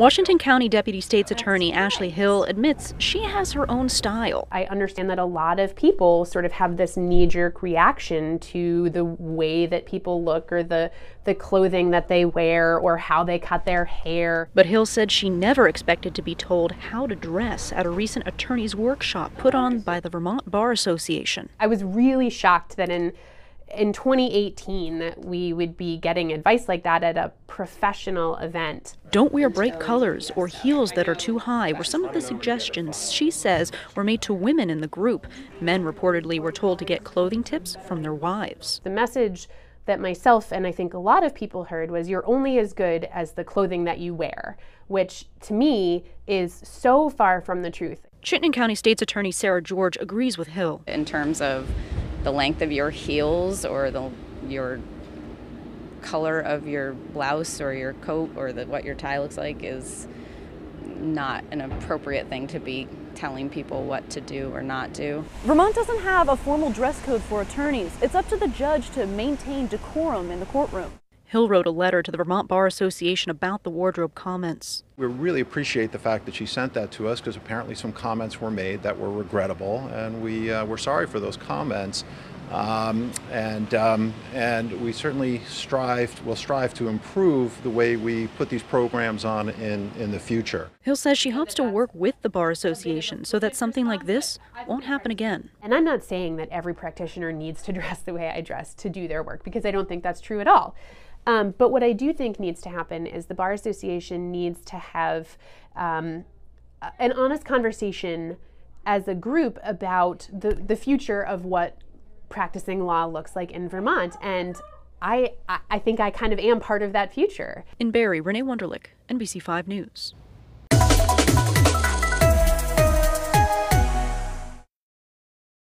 Washington County Deputy State's Attorney Ashley Hill admits she has her own style. I understand that a lot of people sort of have this knee-jerk reaction to the way that people look or the clothing that they wear or how they cut their hair. But Hill said she never expected to be told how to dress at a recent attorney's workshop put on by the Vermont Bar Association. I was really shocked that in 2018 we would be getting advice like that at a professional event. Don't wear bright colors or heels that are too high were some of the suggestions she says were made to women in the group. Men reportedly were told to get clothing tips from their wives. The message that myself and I think a lot of people heard was you're only as good as the clothing that you wear, which to me is so far from the truth. Chittenden County State's Attorney Sarah George agrees with Hill. In terms of the length of your heels or your color of your blouse or your coat or what your tie looks like is not an appropriate thing to be telling people what to do or not do. Vermont doesn't have a formal dress code for attorneys. It's up to the judge to maintain decorum in the courtroom. Hill wrote a letter to the Vermont Bar Association about the wardrobe comments. We really appreciate the fact that she sent that to us because apparently some comments were made that were regrettable, and we're sorry for those comments. And we certainly will strive to improve the way we put these programs on in the future. Hill says she hopes to work with the Bar Association so that something like this won't happen again. And I'm not saying that every practitioner needs to dress the way I dress to do their work, because I don't think that's true at all. But what I do think needs to happen is the Bar Association needs to have an honest conversation as a group about the future of what practicing law looks like in Vermont. And I think I kind of am part of that future. In Barrie, Renee Wunderlich, NBC5 News.